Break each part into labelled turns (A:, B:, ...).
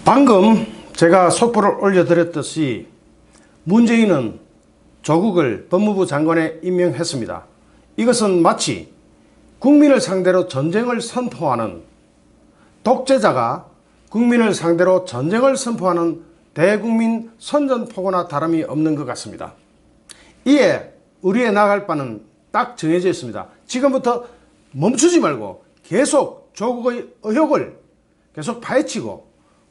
A: 방금 제가 속보를 올려드렸듯이 문재인은 조국을 법무부 장관에 임명했습니다. 이것은 마치 국민을 상대로 전쟁을 선포하는 독재자가 국민을 상대로 전쟁을 선포하는 대국민 선전포고나 다름이 없는 것 같습니다. 이에 우리의 나아갈 바는 딱 정해져 있습니다. 지금부터 멈추지 말고 계속 조국의 의혹을 계속 파헤치고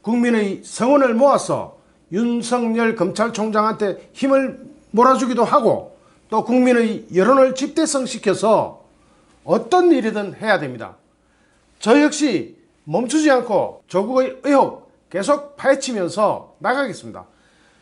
A: 국민의 성원을 모아서 윤석열 검찰총장한테 힘을 몰아주기도 하고 또 국민의 여론을 집대성시켜서 어떤 일이든 해야 됩니다. 저 역시 멈추지 않고 조국의 의혹 계속 파헤치면서 나가겠습니다.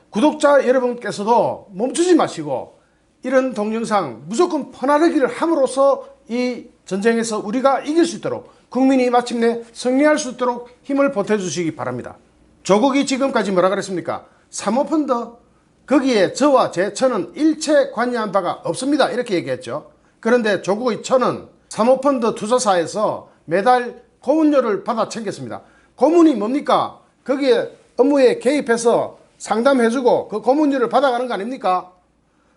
A: 구독자 여러분께서도 멈추지 마시고 이런 동영상 무조건 퍼나르기를 함으로써 이 전쟁에서 우리가 이길 수 있도록 국민이 마침내 승리할 수 있도록 힘을 보태주시기 바랍니다. 조국이 지금까지 뭐라 그랬습니까? 사모펀드 거기에 저와 제 처는 일체 관여한 바가 없습니다 이렇게 얘기했죠. 그런데 조국의 처는 사모펀드 투자사에서 매달 고문료를 받아 챙겼습니다. 고문이 뭡니까? 거기에 업무에 개입해서 상담해주고 그 고문료를 받아가는 거 아닙니까?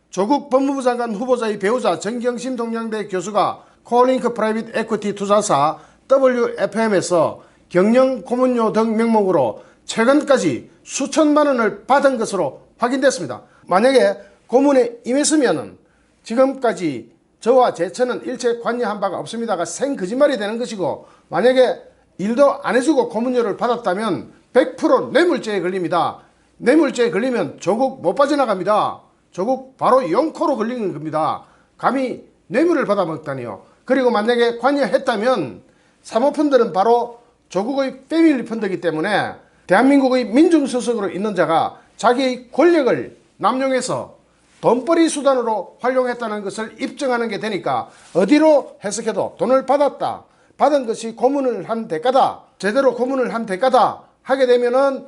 A: 조국 법무부 장관 후보자의 배우자 정경심 동양대 교수가 콜링크 프라이빗 에퀴티 투자사 WFM에서 경영 고문료 등 명목으로 최근까지 수천만 원을 받은 것으로 확인됐습니다. 만약에 고문에 임했으면 지금까지 저와 제 처는 일체 관여한 바가 없습니다가 생거짓말이 되는 것이고, 만약에 일도 안 해주고 고문료를 받았다면 100% 뇌물죄에 걸립니다. 뇌물죄에 걸리면 조국 못 빠져나갑니다. 조국 바로 용코로 걸리는 겁니다. 감히 뇌물을 받아먹다니요. 그리고 만약에 관여했다면 사모펀드는 바로 조국의 패밀리 펀드이기 때문에 대한민국의 민중수석으로 있는 자가 자기의 권력을 남용해서 돈벌이 수단으로 활용했다는 것을 입증하는 게 되니까 어디로 해석해도 돈을 받았다, 받은 것이 고문을 한 대가다, 제대로 고문을 한 대가다 하게 되면은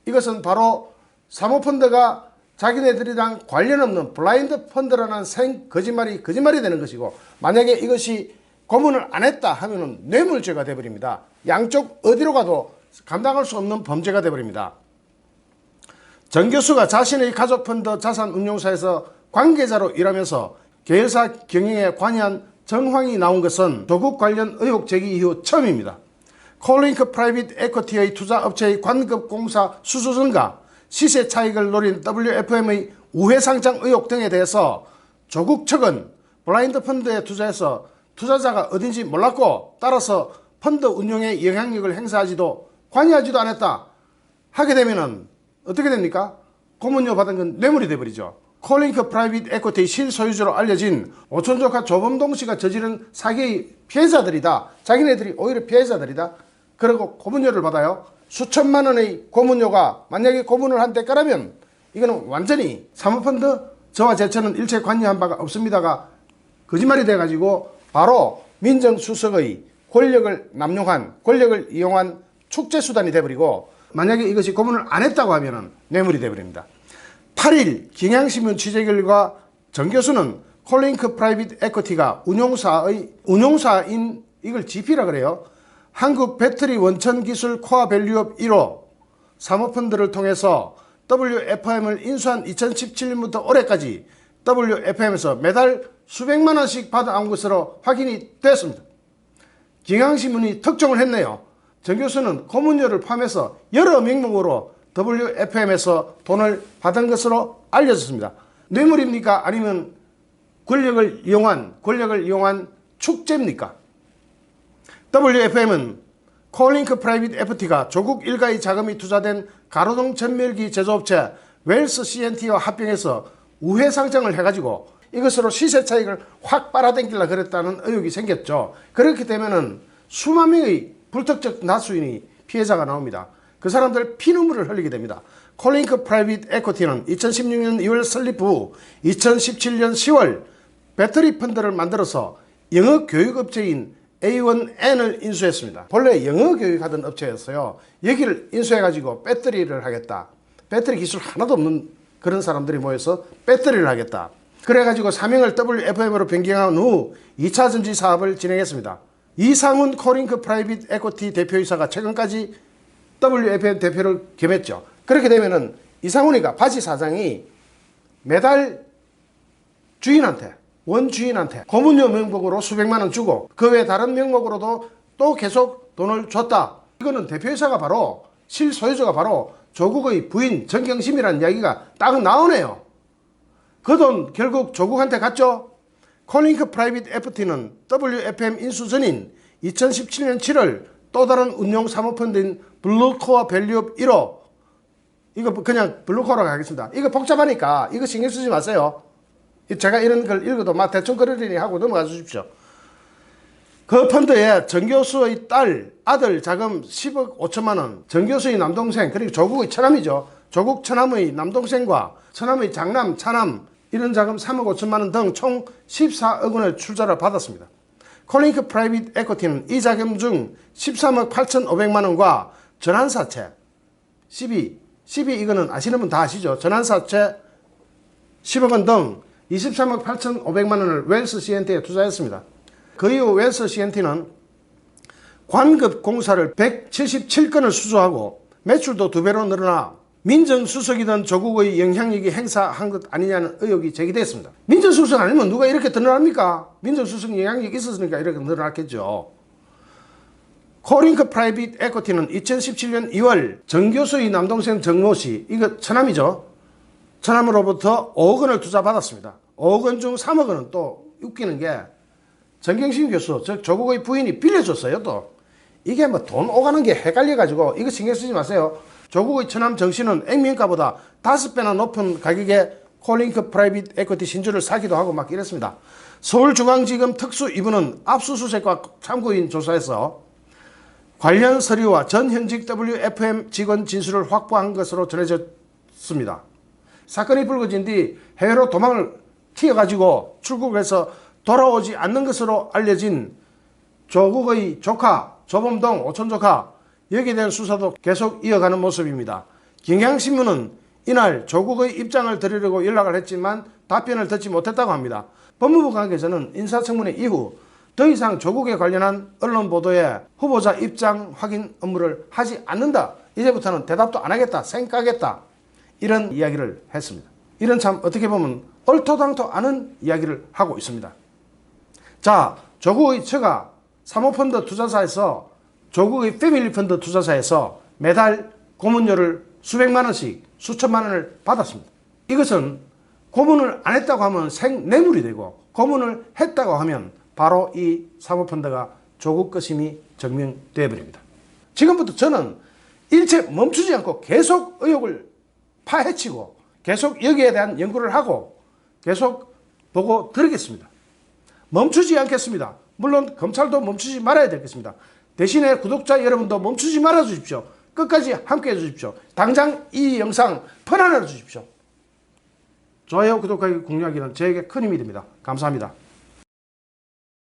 A: 이것은 바로 사모펀드가 자기네들이랑 관련 없는 블라인드 펀드라는 거짓말이 되는 것이고, 만약에 이것이 고문을 안 했다 하면은 뇌물죄가 되어버립니다. 양쪽 어디로 가도 감당할 수 없는 범죄가 되어버립니다. 정 교수가 자신의 가족펀드 자산운용사에서 관계자로 일하면서 계열사 경영에 관여한 정황이 나온 것은 조국 관련 의혹 제기 이후 처음입니다. 콜링크 프라이빗 에쿼티의 투자업체의 관급공사 수수 증가, 시세 차익을 노린 WFM의 우회 상장 의혹 등에 대해서 조국 측은 블라인드 펀드에 투자해서 투자자가 어딘지 몰랐고, 따라서 펀드 운용에 영향력을 행사하지도 관여하지도 않았다 하게 되면은 어떻게 됩니까? 고문료 받은 건 뇌물이 되어버리죠. 콜링크 프라이빗 에쿼티의 실소유주로 알려진 오촌조카 조범동 씨가 저지른 사기의 피해자들이다. 자기네들이 오히려 피해자들이다. 그리고 고문료를 받아요. 수천만 원의 고문료가 만약에 고문을 한 대가라면 이거는 완전히 사모펀드 저와 제 처는 일체 관여한 바가 없습니다가 거짓말이 돼가지고 바로 민정수석의 권력을 남용한, 권력을 이용한 축제수단이 돼버리고, 만약에 이것이 고문을 안 했다고 하면 뇌물이 돼버립니다. 8일 경향신문 취재 결과 정 교수는 콜링크 프라이빗 에쿼티가 운용사인 이걸 GP라 그래요. 한국 배터리 원천 기술 코어 밸류업 1호 사모펀드를 통해서 WFM을 인수한 2017년부터 올해까지 WFM에서 매달 수백만 원씩 받아온 것으로 확인이 됐습니다. 경향신문이 특종을 했네요. 정 교수는 고문료를 포함해서 여러 명목으로 WFM에서 돈을 받은 것으로 알려졌습니다. 뇌물입니까? 아니면 권력을 이용한 축제입니까? WFM은 콜링크 프라이빗 에쿼티가 조국 일가의 자금이 투자된 가로등 전멸기 제조업체 웰스 CNT와 합병해서 우회 상장을 해가지고 이것으로 시세 차익을 확 빨아당기려 그랬다는 의혹이 생겼죠. 그렇게 되면은 수만 명의 불특정 다수인이 피해자가 나옵니다. 그 사람들 피눈물을 흘리게 됩니다. 콜링크 프라이빗 에쿼티는 2016년 2월 설립 후 2017년 10월 배터리 펀드를 만들어서 영어 교육업체인 A1N을 인수했습니다. 본래 영어 교육하던 업체였어요. 여기를 인수해가지고 배터리를 하겠다. 배터리 기술 하나도 없는 그런 사람들이 모여서 배터리를 하겠다. 그래가지고 사명을 WFM으로 변경한 후 2차 전지 사업을 진행했습니다. 이상훈 콜링크 프라이빗 에쿼티 대표이사가 최근까지 WFM 대표를 겸했죠. 그렇게 되면은 이상훈이가 바지 사장이 매달 주인한테, 원주인한테 고문료 명목으로 수백만 원 주고 그 외 다른 명목으로도 또 계속 돈을 줬다. 이거는 대표이사가 바로 실소유주가 바로 조국의 부인 정경심이라는 이야기가 딱 나오네요. 그 돈 결국 조국한테 갔죠. 콜링크 프라이빗 FT는 WFM 인수 전인 2017년 7월 또 다른 운용 사모펀드인 블루코어 밸류업 1호, 이거 그냥 블루코어라고 하겠습니다. 이거 복잡하니까 이거 신경 쓰지 마세요. 제가 이런 걸 읽어도 막 대충 그러려니 하고 넘어가 주십시오. 그 펀드에 정 교수의 딸, 아들 자금 10억 5천만 원, 정 교수의 남동생, 그리고 조국의 처남이죠. 조국 처남의 남동생과 처남의 장남, 차남 이런 자금 3억 5천만 원 등 총 14억 원을 출자를 받았습니다. 콜링크 프라이빗 에코티는 이 자금 중 13억 8,500만 원과 전환사채 12 이거는 아시는 분 다 아시죠. 전환사채 10억 원 등 23억 8,500만 원을 웰스 CNT에 투자했습니다. 그 이후 웰스 CNT는 관급 공사를 177건을 수주하고 매출도 2배로 늘어나 민정수석이던 조국의 영향력이 행사한 것 아니냐는 의혹이 제기됐습니다. 민정수석 아니면 누가 이렇게 늘어납니까? 민정수석 영향력이 있었으니까 이렇게 늘어났겠죠. 콜링크 프라이빗 에코티는 2017년 2월 정 교수의 남동생 정모 씨, 이거 처남이죠. 처남으로부터 5억 원을 투자받았습니다. 5억 원 중 3억 원은 또 웃기는 게 정경심 교수, 즉 조국의 부인이 빌려줬어요. 또 이게 뭐 돈 오가는 게 헷갈려가지고 이거 신경 쓰지 마세요. 조국의 처남 정씨는 액면가보다 5배나 높은 가격에 콜링크 프라이빗 에코티 신주를 사기도 하고 막 이랬습니다. 서울중앙지검 특수 2부는 압수수색과 참고인 조사에서 관련 서류와 전 현직 WFM 직원 진술을 확보한 것으로 전해졌습니다. 사건이 불거진 뒤 해외로 도망을 튀어가지고 출국해서 돌아오지 않는 것으로 알려진 조국의 조카, 조범동 오촌조카, 여기에 대한 수사도 계속 이어가는 모습입니다. 경향신문은 이날 조국의 입장을 들으려고 연락을 했지만 답변을 듣지 못했다고 합니다. 법무부 관계자는 인사청문회 이후 더 이상 조국에 관련한 언론 보도에 후보자 입장 확인 업무를 하지 않는다. 이제부터는 대답도 안 하겠다. 생각하겠다. 이런 이야기를 했습니다. 이런 참 어떻게 보면 얼토당토 않은 이야기를 하고 있습니다. 자, 조국의 처가 사모펀드 투자사에서 조국의 패밀리펀드 투자사에서 매달 고문료를 수백만 원씩 수천만 원을 받았습니다. 이것은 고문을 안 했다고 하면 생뇌물이 되고 고문을 했다고 하면 바로 이 사모펀드가 조국 것임이 증명되어 버립니다. 지금부터 저는 일체 멈추지 않고 계속 의혹을 파헤치고 계속 여기에 대한 연구를 하고 계속 보고 드리겠습니다. 멈추지 않겠습니다. 물론 검찰도 멈추지 말아야 되겠습니다. 대신에 구독자 여러분도 멈추지 말아 주십시오. 끝까지 함께 해 주십시오. 당장 이 영상 편안해 주십시오. 좋아요, 구독하기, 공유하기는 저에게 큰 힘이 됩니다. 감사합니다.